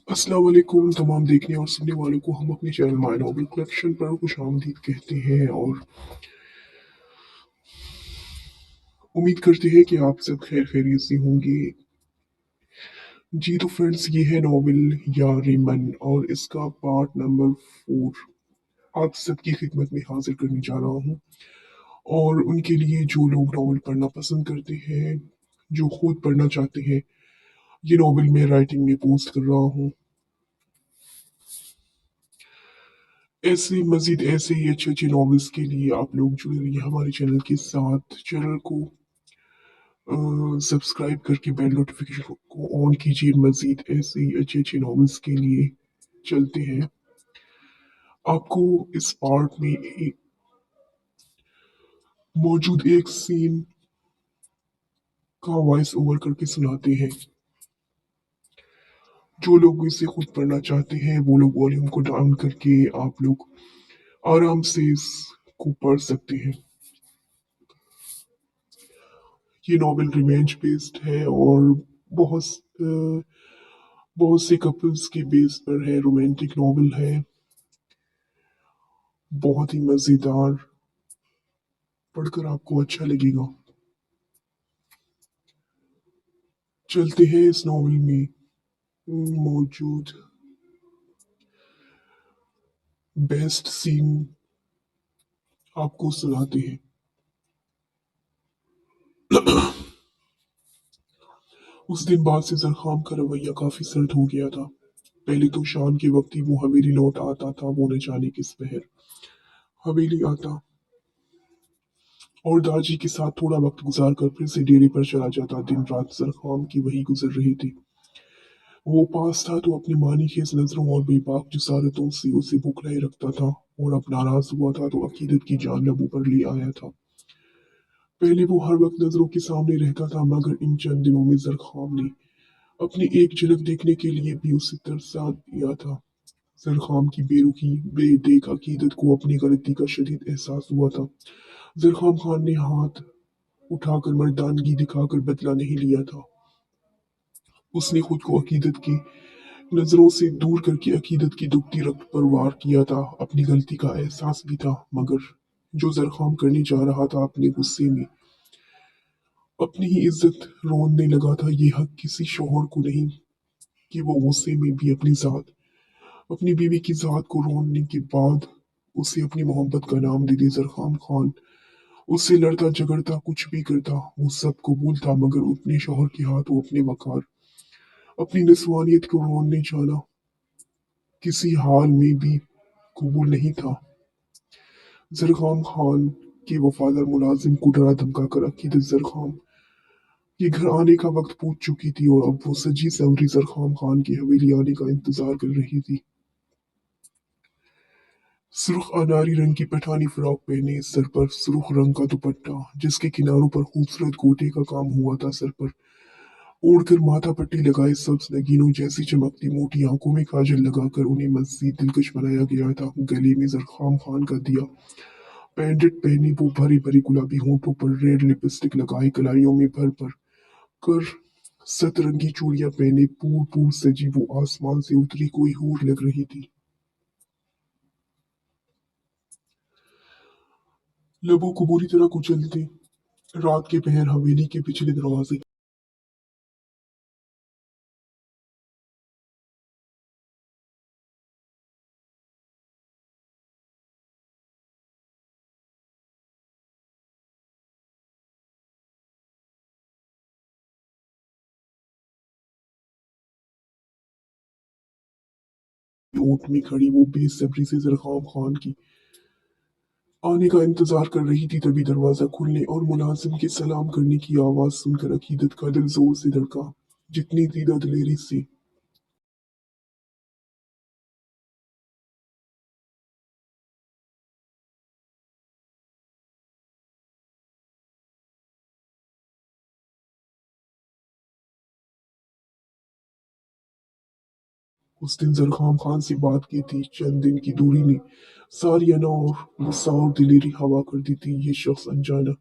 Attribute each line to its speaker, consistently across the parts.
Speaker 1: अस्सलाम वालेकुम तमाम देखने और सुनने वालों को हम अपने चैनल माय नॉवल कलेक्शन पर खुशामदीद कहते हैं और उम्मीद करते हैं कि आप सब खैर खैरियत से होंगे। जी तो फ्रेंड्स, ये है नॉवल या रिमन और इसका पार्ट नंबर 4 आप सबकी खिदमत में हाजिर करने जा रहा हूँ। और उनके लिए जो लोग नॉवल पढ़ना पसंद करते हैं, जो खुद पढ़ना चाहते हैं, ये नॉवल मैं राइटिंग में पोस्ट कर रहा हूँ। ऐसे मजीद ऐसे ही अच्छे अच्छे नॉवेल्स के लिए आप लोग जुड़े रहिए हमारे चैनल के साथ। चैनल को सब्सक्राइब करके बेल नोटिफिकेशन को ऑन कीजिए। मजीद ऐसे ही अच्छे अच्छे नॉवेल्स के लिए चलते हैं। आपको इस पार्ट में मौजूद एक सीन का वॉइस ओवर करके सुनाते हैं। जो लोग इसे खुद पढ़ना चाहते हैं वो लोग वॉल्यूम को डाउन करके आप लोग आराम से इसको पढ़ सकते हैं। ये नॉवेल रिवेंज बेस्ड है और बहुत बहुत से कपल्स के बेस पर है। रोमांटिक नॉवेल है, बहुत ही मजेदार, पढ़कर आपको अच्छा लगेगा। चलते हैं इस नॉवेल में मौजूद बेस्ट सीन आपको सुनाते हैं। उस दिन बाद से जरखाम का रवैया काफी सर्द हो गया था। पहले तो शाम के वक्त ही वो हवेली लौट आता था, वो न जाने किस पहर हवेली आता और दाजी के साथ थोड़ा वक्त गुजार कर फिर से डेरे पर चला जाता। दिन रात जरखाम की वही गुजर रही थी। वो पास था तो अपनी मानी खेज नजरों और बेबाक जसारतों से उसे बुखलाए रखता था, और अब नाराज हुआ था तो अकीदत की जान लबों पर ले आया था। पहले वो हर वक्त नजरों के सामने रहता था, मगर इन चंद दिनों में जरखाम ने अपनी एक झलक देखने के लिए भी उसे तरसा दिया था। जरखाम की बेरुखी बेदेख अकीदत को अपनी गलती का शदीद एहसास हुआ था। जरखाम खान ने हाथ उठाकर मर्दानगी दिखाकर बदला नहीं लिया था। उसने खुद को अकीदत की नजरों से दूर करके अकीदत की दुखती रक्त पर वार किया था। अपनी गलती का एहसास भी था, मगर जो जरखाम करने जा रहा था अपने गुस्से में अपनी ही इज्जत रोनने लगा था। ये हक किसी शोहर को नहीं कि वो गुस्से में भी अपनी जात, अपनी बीवी की जात को रोनने के बाद उसे अपनी मोहब्बत का नाम दे दे। जरखाम खान उससे लड़ता झगड़ता कुछ भी करता, वो सब कबूल था, मगर अपने शोहर के हाथों अपने वकार, अपनी नस्वानियत को रोनने जाना किसी हाल में भी कबूल नहीं था। जरखाम खान के वफादार मुलाजिम को डरा धमकाकर अकीदत जरखाम के घर आने का वक्त पूछ चुकी थी, और अब वो सजी सवरी जरखाम खान की हवेली आने का इंतजार कर रही थी। सुर्ख अनारी रंग की पठानी फ्रॉक पहने, सर पर सुर्ख रंग का दुपट्टा जिसके किनारों पर खूबसूरत गोटे का काम हुआ था, सर पर ओढ़कर माथा पट्टी लगाए सब्ज नगीनों जैसी चमकती मोटी आंखों में काजल लगाकर उन्हें मजीद दिलकश बनाया गया था। गले में जरखाम खान का दिया पैंडेंट पहने, वो भरी भरी गुलाबी होठों पर रेड लिपस्टिक लगाए, कलाइयों में भर भर कर सतरंगी चूड़ियां पहने, पूर पूर सजी वो आसमान से उतरी कोई हूर लग रही थी। लबों को बुरी तरह कुचलते रात के पहर हवेली के पिछले दरवाजे की ओट में खड़ी वो बेसब्री से जरखाम खान की आने का इंतजार कर रही थी। तभी दरवाजा खुलने और मुलाजिम के सलाम करने की आवाज सुनकर अकीदत का दिल जोर से धड़का। जितनी दीदा दिलेरी से उस दिन जरखाम खान से बात की थी, चंद दिन की दूरी ने सारी अना और गुस्सा और दिलेरी हवा कर दी थी। ये शख्स अनजाना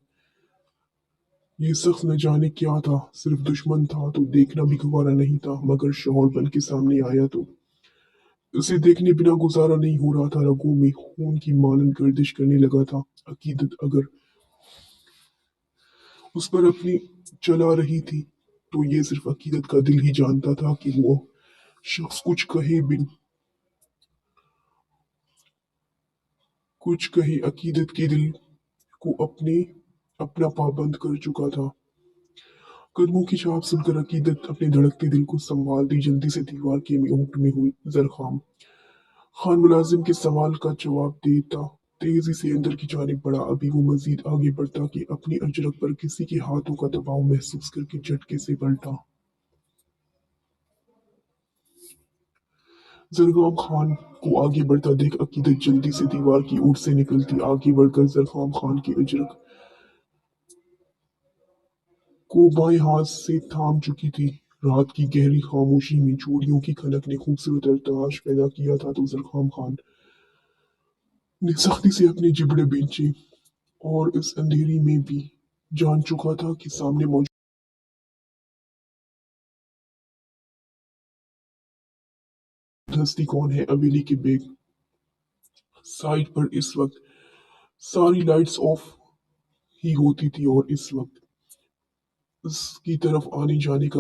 Speaker 1: ये शख्स न जाने क्या था, सिर्फ दुश्मन था तो देखना भी गवारा नहीं था, मगर शोहर बन के सामने आया तो उसे देखने बिना गुजारा नहीं हो रहा था। रगों में खून की मानन गर्दिश करने लगा था। अकीदत अगर उस पर अपनी चला रही थी, तो ये सिर्फ अकीदत का दिल ही जानता था कि वो शख्स कुछ कहे अकीदत के दिल को अपना पाबंद कर चुका था। कदमों की छाप सुनकर अकीदत अपने धड़कते दिल को संभाल दी, जल्दी से दीवार के ओट में हुई जरखाम। खान मुलाजिम के सवाल का जवाब देता तेजी से अंदर की जानिब बढ़ा। अभी वो मजीद आगे बढ़ता कि अपनी अजरक पर किसी के हाथों का दबाव महसूस करके झटके से पलटा। जरगाम खान को आगे बढ़ता देख अकीदत जल्दी से दीवार की ओर से निकलती। आगे बढ़कर जरगाम खान की अजरक को बाएं हाथ से थाम चुकी थी। रात की गहरी खामोशी में चूड़ियों की खनक ने खूबसूरत अरताश पैदा किया था, तो जरखाम खान ने सख्ती से अपने जिबड़े बेंचे और इस अंधेरी में भी जान चुका था कि सामने मौजूद हस्ती कौन है। अबेली की बैक साइड पर इस वक्त सारी लाइट्स ऑफ ही होती थी और इस वक्त उसकी तरफ आने जाने का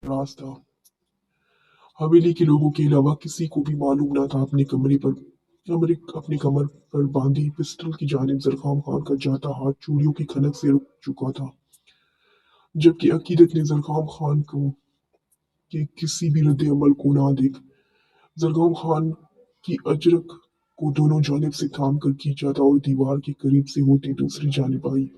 Speaker 1: रास्ता हवेली के लोगों के अलावा किसी को भी मालूम न था। अपने कमर पर बांधी पिस्टल की जानिब जरखाम खान का जाता हाथ चूड़ियों की खनक से रुक चुका था, जबकि अकीदत ने जरखाम खान को के किसी भी रद्द अमल को ना देख जरखाम खान की अजरक को दोनों जानिब से थाम कर खींचा था और दीवार के करीब से होते दूसरी जानिब आई।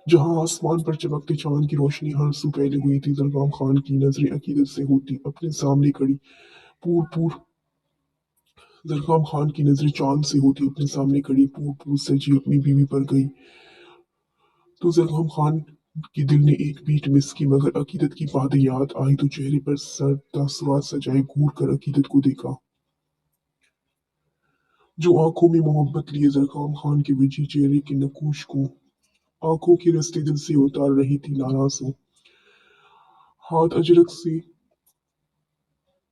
Speaker 1: जहां आसमान पर चमकते चांद की रोशनी हर सू फैली हुई थी, जरखाम खान की नजरें अकीदत से होती अपने सामने खड़ी पूर पूर जरखाम खान की नजरें चांद से होती अपने सामने खड़ी पूर पूर सजी अपनी बीवी पर गई, तो जरखाम खान के दिल ने एक बीट मिस की। मगर अकीदत की बातें याद आई तो चेहरे पर सर तासुरात सजाए घूर कर अकीदत को देखा, जो आंखों में मोहब्बत लिए जरखाम खान के वजी चेहरे के नकूश को आंखों के रास्ते दिल से उतार रही थी। नाराज हो हाथ अजरक से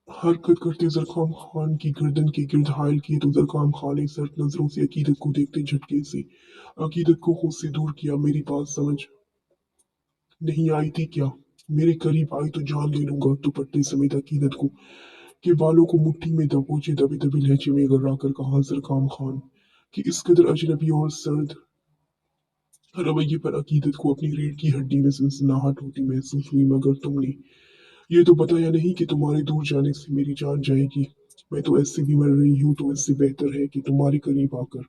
Speaker 1: हरकत करते जरखाम खान की गर्दन के गिर्द हायल किए, तो जरखाम खान ने सर्द नजरों से अकीदत को देखते झटके से अकीदत को खुद से दूर किया। मेरी बात समझ नहीं आई थी क्या? मेरे करीब आई तो जान ले लूंगा। दुपट्टे समेत अकीदत को के बालों को मुट्ठी में दबोचे दबे दबे लहजे में गर्रा कर कहा जरखाम खान कि इस कदर अजनबी और सर्द रवैये पर अकीदत को अपनी रीढ़ की हड्डी में सनसनाहट होती महसूस हुई। मगर तुमने ये तो बताया नहीं कि तुम्हारे दूर जाने से मेरी जान जाएगी। मैं तो ऐसे भी मर रही हूँ, तो इससे बेहतर है कि तुम्हारे करीब आकर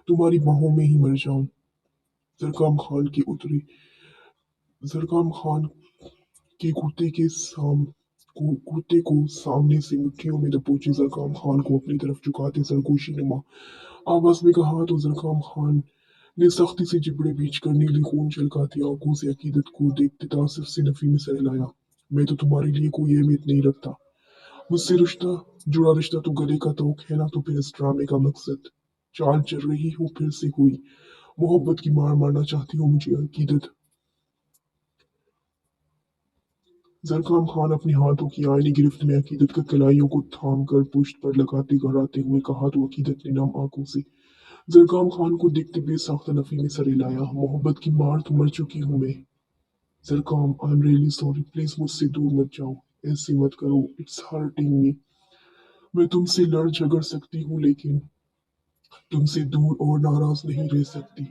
Speaker 1: तुम्हारी बाहों में ही मर जाऊं। जरकाम खान के उतरे जरकाम खान के कुर्ते को सामने से मुट्ठियों में दबोचे जरकाम खान को अपनी तरफ झुकाते सरगोशी नुमा आवाज में कहा, तो जरकाम खान ने सख्ती से जिबड़े बीच कर नीली खून छलकाती आंखों से अकीदत को देखते तासुफ से नफी में सहलाया। मैं तो तुम्हारे लिए कोई अहमियत नहीं रखता। मुझसे रिश्ता तो गले का तोक है ना, तो फिर इस ड्रामे का मकसद चाल चल रही हो फिर से कोई मोहब्बत की मार मारना चाहती हो मुझे। अकीदत जरखाम खान अपने हाथों की आईनी गिरफ्त में अकीदत के कलाइयों को थाम कर पुश्त पर लगाते घबराते हुए कहा, तो अकीदत ने नम आंखों से जरखाम खान को देखते बेसाख्ता नफी में सरे लाया। मोहब्बत की मार तो मर चुकी हूं मैं। जरखाम, I am really sorry, please मुझसे दूर मत जाओ। ऐसे मत करो, इट्स हर्टिंग मी। मैं तुमसे लड़ झगड़ सकती हूँ, लेकिन तुमसे दूर और नाराज नहीं रह सकती।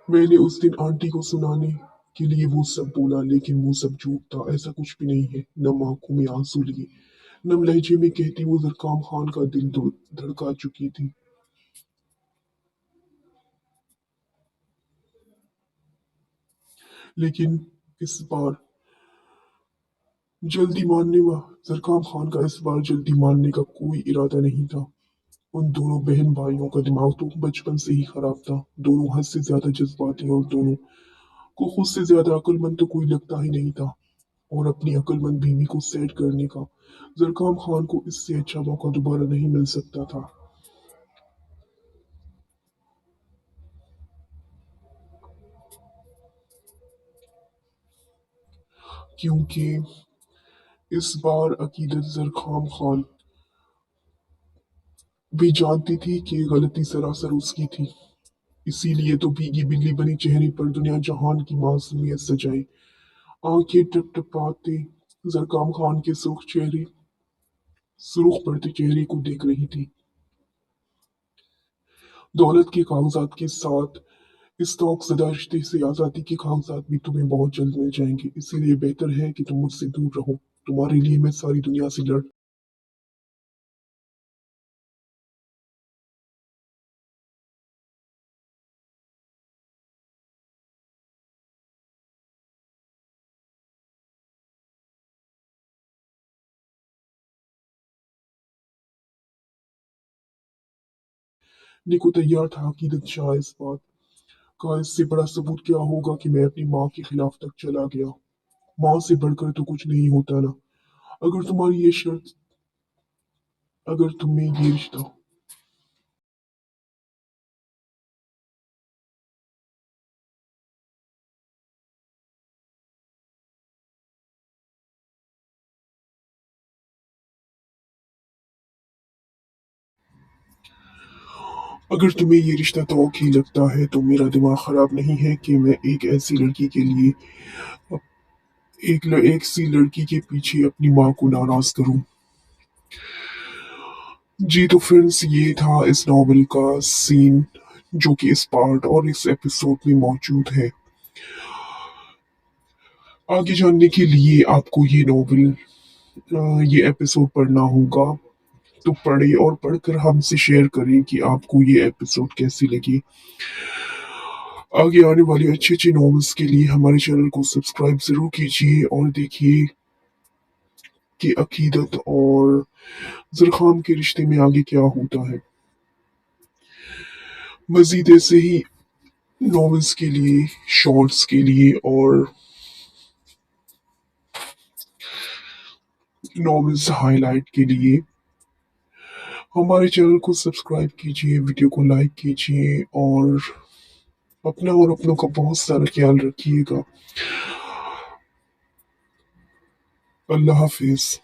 Speaker 1: मैंने उस दिन आंटी को सुनाने के लिए वो सब बोला, लेकिन वो सब झूठ था। ऐसा कुछ भी नहीं है। नम आंखों में आंसू लिए नम लहजे में कहती वो जरकाम खान का दिल धड़का चुकी थी। लेकिन इस बार जल्दी मानने वा जरखाम खान का इस बार जल्दी मानने का कोई इरादा नहीं था। उन दोनों बहन भाइयों का दिमाग तो बचपन से ही खराब था। दोनों हद से ज्यादा जज्बाती और दोनों को खुद से ज्यादा अक्लमंद तो कोई लगता ही नहीं था। और अपनी अक्लमंद बीवी को सेट करने का जरखाम खान को इससे अच्छा मौका दोबारा नहीं मिल सकता था। क्योंकि इस बार अकीदत जरखाम खान भी जानती थी कि ये गलती सरासर उसकी थी। इसीलिए तो भीगी बिल्ली बनी चेहरे पर दुनिया जहान की मासूमियत सजाई। आंखें टपटपाते जरखाम खान के सुर्ख पड़ते चेहरे को देख रही थी। दौलत के कागजात के साथ इस तौकशुदा रिश्ते से आजादी के कागजात भी तुम्हें बहुत जल्द मिल जाएंगे। इसीलिए बेहतर है कि तुम मुझसे दूर रहो। तुम्हारे लिए मैं सारी दुनिया से लड़। निको तैयार था अकीदत शाह इस बात का इससे बड़ा सबूत क्या होगा कि मैं अपनी माँ के खिलाफ तक चला गया। माँ से बढ़कर तो कुछ नहीं होता ना। अगर तुम्हारी ये शर्त अगर तुम्हें ये रिश्ता अगर तुम्हें ये रिश्ता तोखी लगता है तो मेरा दिमाग खराब नहीं है कि मैं एक ऐसी लड़की के लिए एक सी लड़की के पीछे अपनी माँ को नाराज करूं। जी तो फ्रेंड्स ये था इस नॉवल का सीन जो कि इस पार्ट और इस एपिसोड में मौजूद है। आगे जानने के लिए आपको ये नॉवल ये एपिसोड पढ़ना होगा। तो पढ़े और पढ़कर हमसे शेयर करें कि आपको ये एपिसोड कैसी लगी। आगे आने वाली अच्छी अच्छी नॉवेल्स के लिए हमारे चैनल को सब्सक्राइब जरूर कीजिए और देखिए कि अकीदत और जरखाम के रिश्ते में आगे क्या होता है। मजीद ऐसे ही नॉवेल्स के लिए, शॉर्ट्स के लिए और नॉवेल्स हाईलाइट के लिए हमारे चैनल को सब्सक्राइब कीजिए, वीडियो को लाइक कीजिए और अपना और अपनों का बहुत सारा ख्याल रखिएगा। अल्लाह हाफिज।